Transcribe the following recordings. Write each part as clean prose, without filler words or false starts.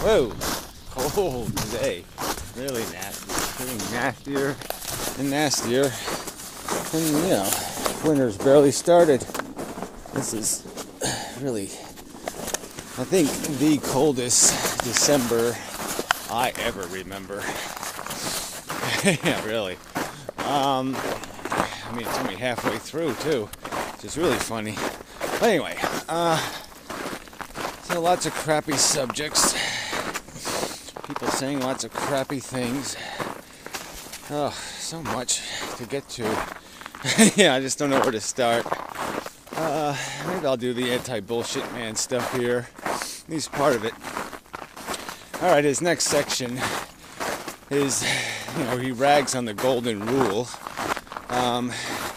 Whoa, cold today. Really nasty. Getting nastier and nastier. And you know, winter's barely started. This is really, I think, the coldest December I ever remember. Yeah, really. I mean, it's only halfway through too, which is really funny. But anyway, so lots of crappy subjects. People saying lots of crappy things. Oh, so much to get to. Yeah, I just don't know where to start. Maybe I'll do the anti-bullshit-man stuff here. At least part of it. Alright, his next section is, you know, he rags on the golden rule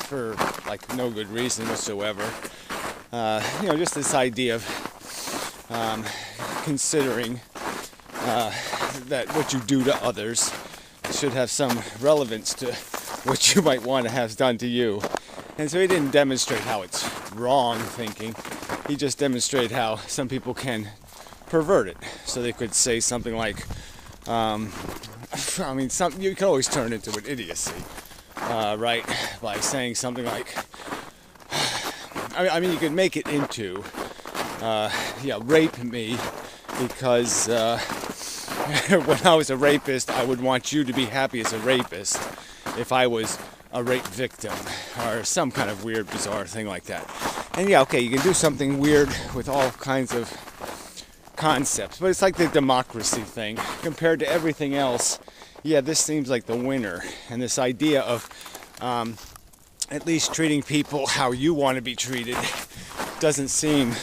for, like, no good reason whatsoever. You know, just this idea of considering that what you do to others should have some relevance to what you might want to have done to you. And so he didn't demonstrate how it's wrong thinking. He just demonstrated how some people can pervert it. So they could say something like, I mean, you can always turn into an idiocy, right? By saying something like, I mean, you could make it into, yeah, rape me because when I was a rapist, I would want you to be happy as a rapist if I was a rape victim, or some kind of weird, bizarre thing like that. And yeah, okay, you can do something weird with all kinds of concepts, but it's like the democracy thing. Compared to everything else, yeah, this seems like the winner. And this idea of at least treating people how you want to be treated doesn't seem,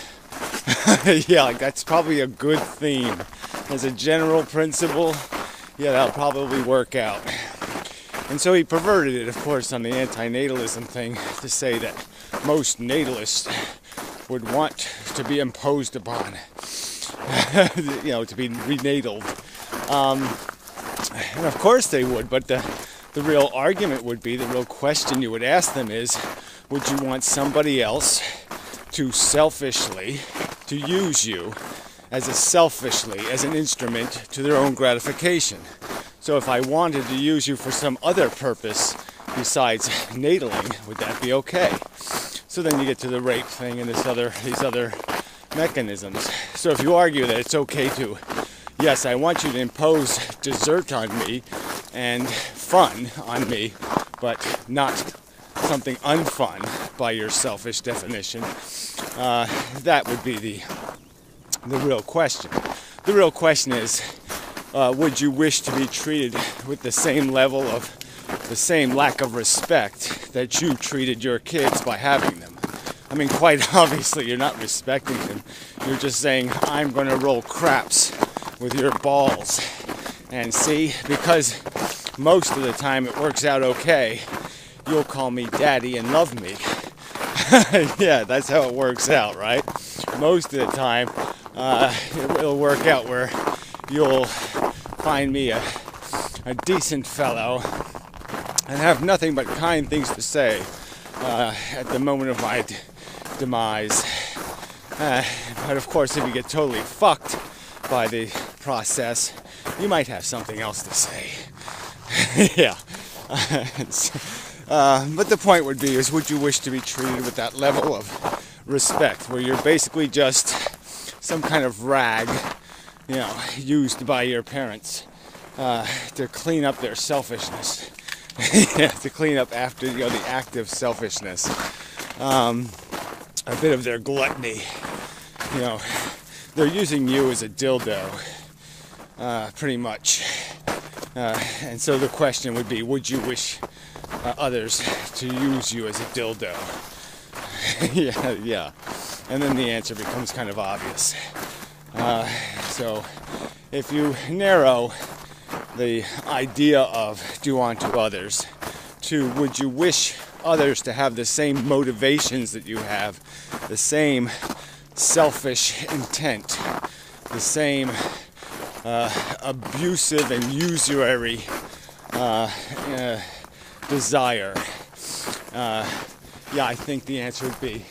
yeah, like that's probably a good theme. As a general principle, yeah, that'll probably work out. And so he perverted it, of course, on the anti-natalism thing to say that most natalists would want to be imposed upon, you know, to be renataled. And of course they would, but the real argument would be, the real question you would ask them is, would you want somebody else to selfishly, to use you as an instrument to their own gratification? So if I wanted to use you for some other purpose besides nataling, would that be okay? So then you get to the rape thing and these other mechanisms. So if you argue that it's okay to, yes, I want you to impose dessert on me and fun on me, but not something unfun by your selfish definition, that would be the real question. The real question is, would you wish to be treated with the same level of, the same lack of respect that you treated your kids by having them? I mean, quite obviously you're not respecting them. You're just saying, I'm going to roll craps with your balls. And see, because most of the time it works out okay, you'll call me daddy and love me. Yeah, that's how it works out, right? Most of the time, it'll work out where you'll find me a decent fellow and have nothing but kind things to say at the moment of my demise. But of course, if you get totally fucked by the process, you might have something else to say. Yeah. But the point would be, is would you wish to be treated with that level of respect, where you're basically just some kind of rag, you know, used by your parents to clean up their selfishness. Yeah, to clean up after, you know, the act of selfishness. A bit of their gluttony. You know, they're using you as a dildo, pretty much. And so the question would be, would you wish others to use you as a dildo? Yeah. And then the answer becomes kind of obvious. So if you narrow the idea of do unto others to would you wish others to have the same motivations that you have, the same selfish intent, the same abusive and usury desire, yeah, I think the answer would be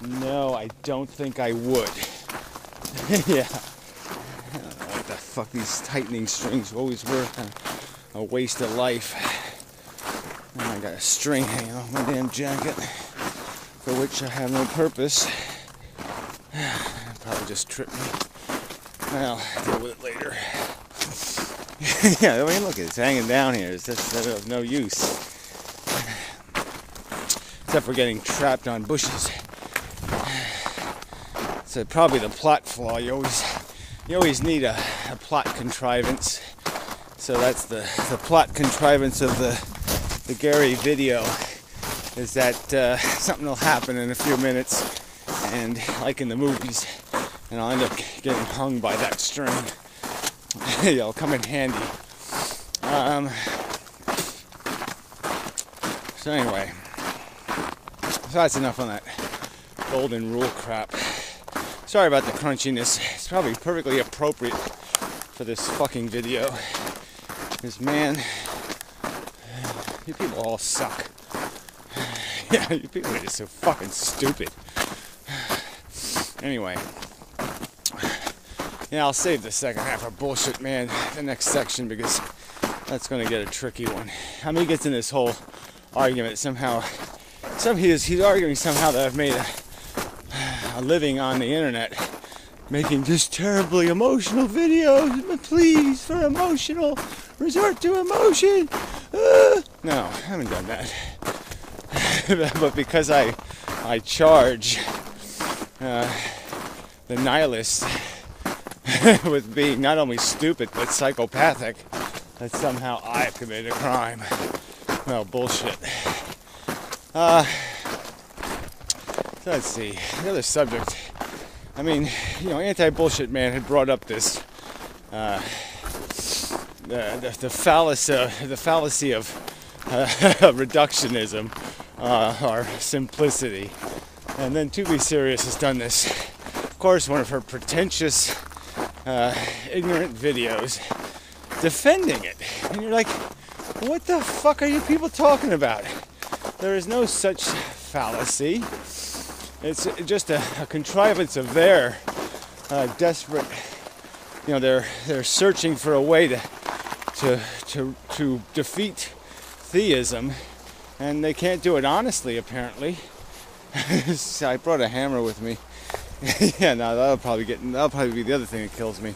no, I don't think I would. Yeah. I don't know what the fuck, these tightening strings always were a waste of life. And I got a string hanging off my damn jacket, for which I have no purpose. Probably just tripped me. Well, I'll deal with it later. Yeah, I mean, look, it's hanging down here. It's just of no use. Except for getting trapped on bushes. So probably the plot flaw. You always need a plot contrivance. So that's the plot contrivance of the Gary video, is that something will happen in a few minutes, and like in the movies, and I'll end up getting hung by that string. It'll come in handy. So anyway, so that's enough on that golden rule crap. Sorry about the crunchiness. It's probably perfectly appropriate for this fucking video. Because, man, you people all suck. Yeah, you people are just so fucking stupid. Anyway. Yeah, I'll save the second half of Bullshit Man, the next section, because that's going to get a tricky one. I mean, he gets in this whole argument somehow. He's arguing somehow that I've made a living on the internet making just terribly emotional videos. Please, for emotional, resort to emotion. No, I haven't done that. But because I charge the nihilists with being not only stupid but psychopathic, that somehow I've committed a crime. Well, bullshit. So let's see. The other subject. I mean, you know, AntiBullshitMan had brought up this the fallacy of reductionism or simplicity. And then To Be Serious has done this. Of course, one of her pretentious, ignorant videos defending it. And you're like, what the fuck are you people talking about? There is no such fallacy. It's just a contrivance of their desperate, you know, they're searching for a way to defeat theism, and they can't do it honestly, apparently. So I brought a hammer with me. Yeah, no, that'll probably be the other thing that kills me.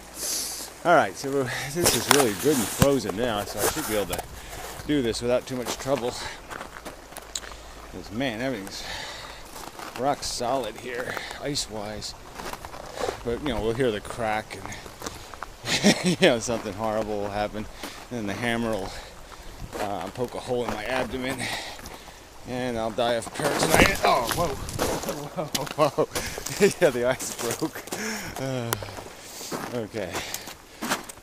All right, so this is really good and frozen now, so I should be able to do this without too much trouble. Because, man, everything's rock solid here, ice-wise. But, you know, we'll hear the crack, and you know, something horrible will happen, and then the hammer will poke a hole in my abdomen, and I'll die of peritonitis. Oh, whoa. Yeah, the ice broke. Okay.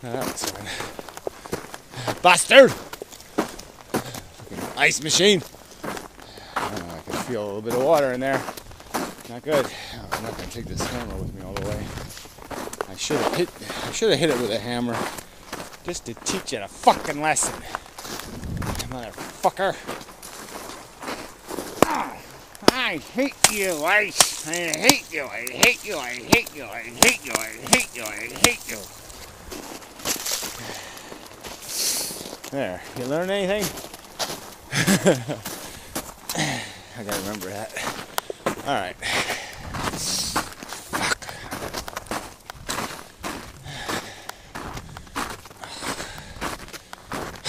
Now that was fun. Bastard! Fucking ice machine. I can feel a little bit of water in there. Not good. Oh, I'm not going to take this hammer with me all the way. I should have hit it with a hammer just to teach it a fucking lesson. Motherfucker. Oh, I hate you, Ice. I hate you. I hate you. I hate you. I hate you. I hate you. I hate you. There. You learn anything? I gotta remember that. Alright. Fuck.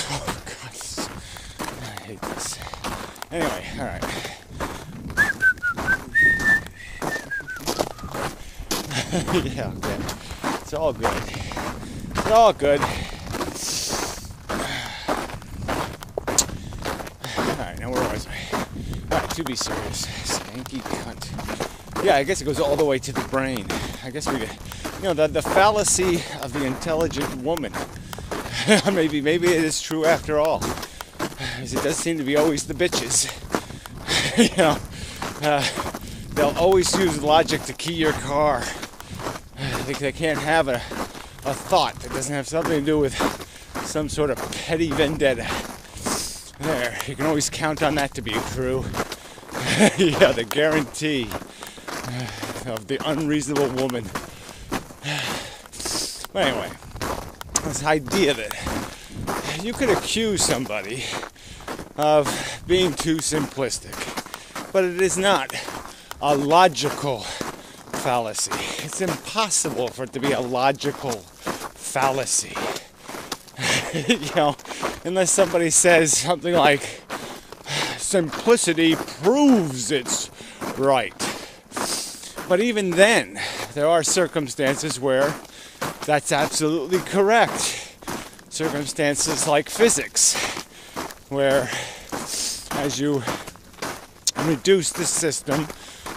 Oh, God. I hate this. Anyway, alright. Yeah, okay. It's all good. It's all good. Alright, now where was I? Alright, To Be Serious. Skanky cunt. Yeah, I guess it goes all the way to the brain. I guess we, you know, the fallacy of the intelligent woman. maybe it is true after all. Because it does seem to be always the bitches. You know, they'll always use logic to key your car. They can't have a thought that doesn't have something to do with some sort of petty vendetta. There, you can always count on that to be true. Yeah, the guarantee of the unreasonable woman. But anyway, This idea that you could accuse somebody of being too simplistic, but it is not a logical fallacy. It's impossible for it to be a logical fallacy. Unless somebody says something like, simplicity proves it's right. But even then, there are circumstances where that's absolutely correct. Circumstances like physics, where as you reduce the system,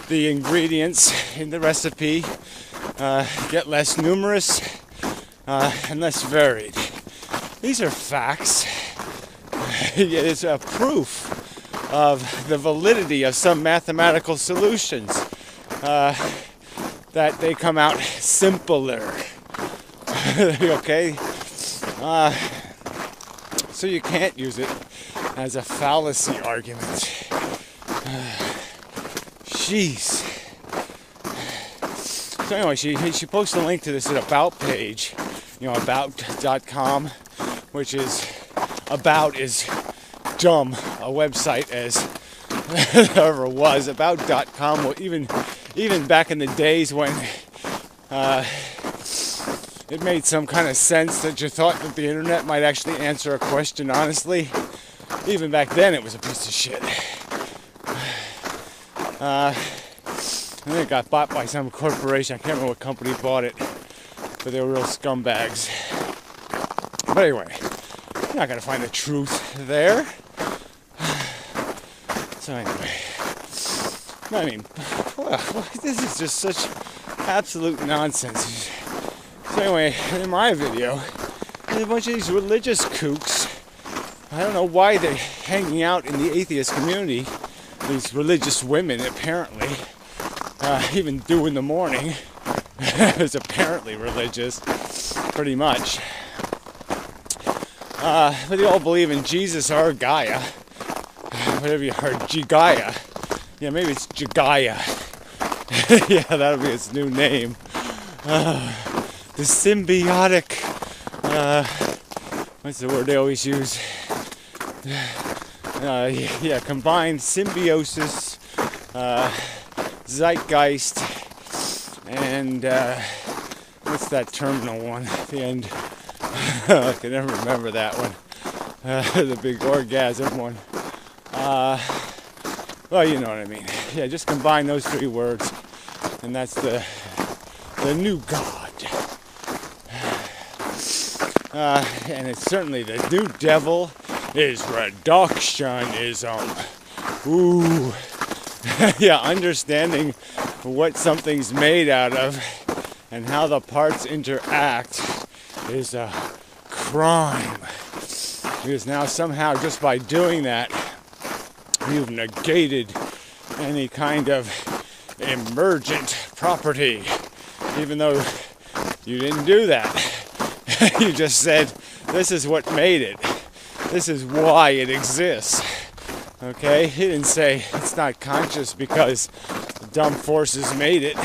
the ingredients in the recipe get less numerous and less varied. These are facts. It's a proof of the validity of some mathematical solutions, that they come out simpler. Okay? So you can't use it as a fallacy argument. Jeez. So anyway, she posted a link to this About page, about.com, which is, about is dumb, a website as ever was. About.com, well, even back in the days when it made some kind of sense that you thought that the internet might actually answer a question honestly, even back then it was a piece of shit. And then it got bought by some corporation. I can't remember what company bought it, but they were real scumbags. But anyway, you're not going to find the truth there. So anyway, I mean, this is just such absolute nonsense. So anyway, in my video, there's a bunch of these religious kooks. I don't know why they're hanging out in the atheist community. These religious women, apparently, even do in the morning, is apparently religious, pretty much. But they all believe in Jesus or Gaia. Whatever you heard, Jigaya. Yeah, maybe it's Jigaya. Yeah, that'll be its new name. The symbiotic, what's the word they always use? Combined symbiosis, zeitgeist, and what's that terminal one at the end? I can never remember that one. The big orgasm one. Well, you know what I mean. Yeah, just combine those three words, and that's the new God. And it's certainly the new devil is reductionism. Ooh. Yeah, understanding what something's made out of and how the parts interact is a crime. Because now somehow just by doing that, you've negated any kind of emergent property, even though you didn't do that. You just said, this is what made it. This is why it exists. Okay? He didn't say it's not conscious because dumb forces made it.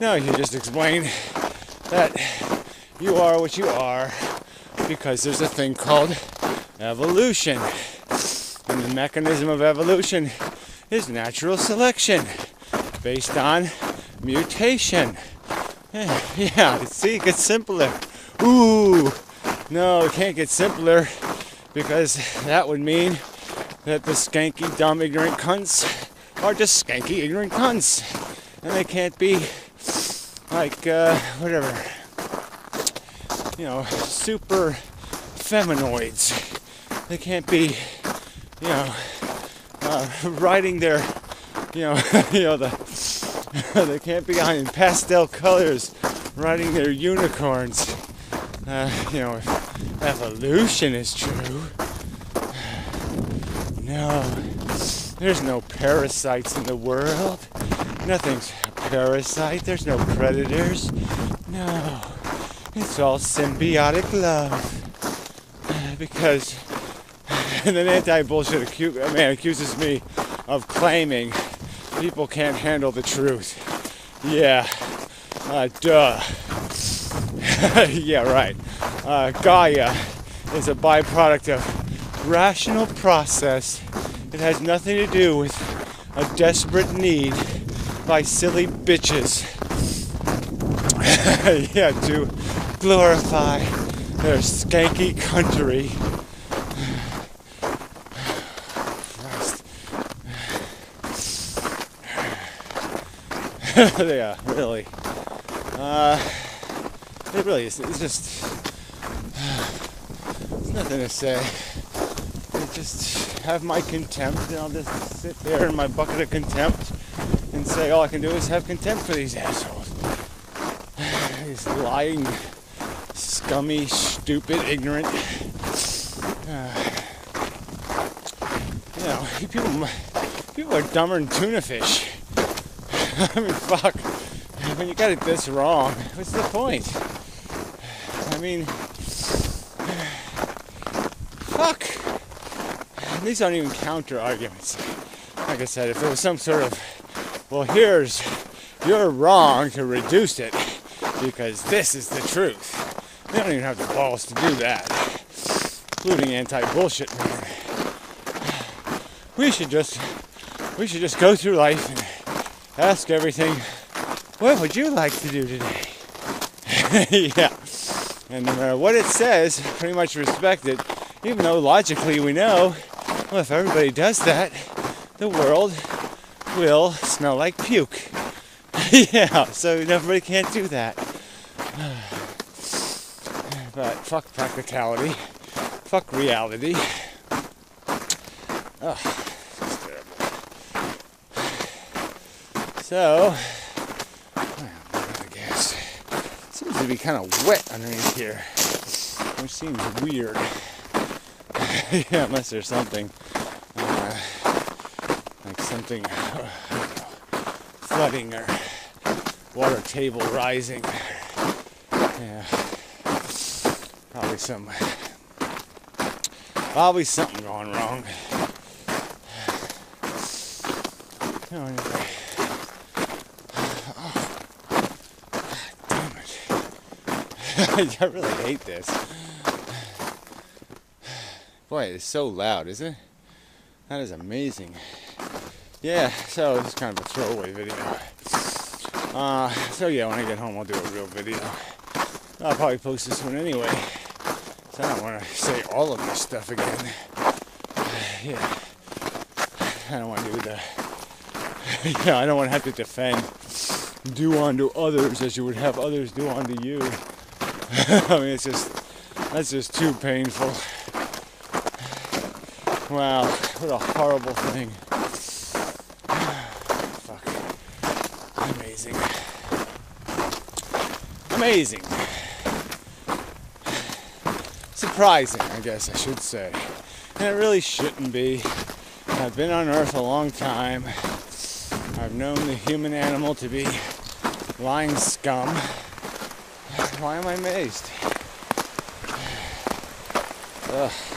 No, you just explained that you are what you are because there's a thing called evolution. And the mechanism of evolution is natural selection based on mutation. Yeah, see, it gets simpler. Ooh, no, it can't get simpler because that would mean that the skanky, dumb, ignorant cunts are just skanky, ignorant cunts. And they can't be like, super feminoids. They can't be, riding their, they can't be in pastel colors riding their unicorns. If evolution is true, no, there's no parasites in the world. Nothing's a parasite. There's no predators. No, it's all symbiotic love. Because, and then AntiBullshit man accuses me of claiming people can't handle the truth. Yeah, duh. Yeah, right. Gaia is a byproduct of rational process. It has nothing to do with a desperate need by silly bitches yeah, to glorify their skanky country. Christ. Yeah, really. It really is. It's just... There's nothing to say. I just have my contempt, and I'll just sit there in my bucket of contempt and say all I can do is have contempt for these assholes. These lying, scummy, stupid, ignorant... people are dumber than tuna fish. I mean, fuck. When you got it this wrong, what's the point? I mean, fuck. These aren't even counter arguments. Like I said, if there was some sort of, well, you're wrong to reduce it because this is the truth. They don't even have the balls to do that, including AntiBullshitMan. We should just go through life and ask everything, what would you like to do today? Yeah. And no matter what it says, pretty much respect it, even though logically we know, well, if everybody does that, the world will smell like puke. Yeah, so everybody can't do that. But fuck practicality. Fuck reality. Oh, that's terrible. So, I guess it seems to be kind of wet underneath here, which seems weird. Yeah, unless there's something like something flooding or water table rising. Yeah, probably something going wrong. Oh, anyway. I really hate this. Boy, it's so loud, isn't it? That is amazing. Yeah, so this is kind of a throwaway video. So yeah, when I get home I'll do a real video. I'll probably post this one anyway. So I don't want to say all of this stuff again. Yeah. I don't want to do yeah, I don't want to have to do unto others as you would have others do unto you. I mean, that's just too painful. Wow, what a horrible thing. Fuck. Amazing. Amazing. Surprising, I guess I should say. And it really shouldn't be. I've been on Earth a long time. I've known the human animal to be lying scum. Why am I amazed?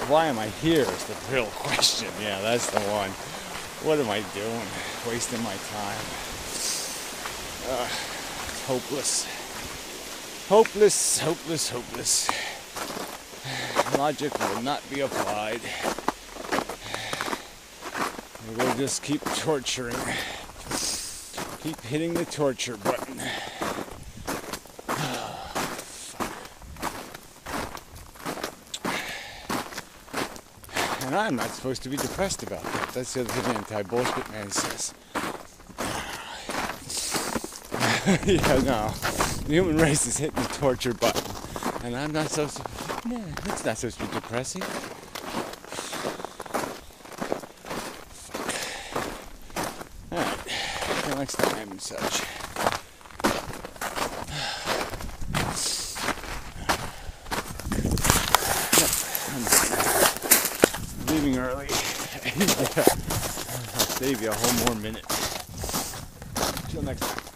Why am I here is the real question. Yeah, that's the one. What am I doing? Wasting my time. Hopeless. Hopeless, hopeless, hopeless. Logic will not be applied. We'll just keep torturing. Keep hitting the torture button. And I'm not supposed to be depressed about that. That's the other thing AntiBullshitMan says. Yeah, no. The human race is hitting the torture button. And I'm not supposed to... Yeah, that's not supposed to be depressing. Fuck. Alright. Until next time and such. Leaving early. Yeah. I'll save you a whole more minute. Until next time.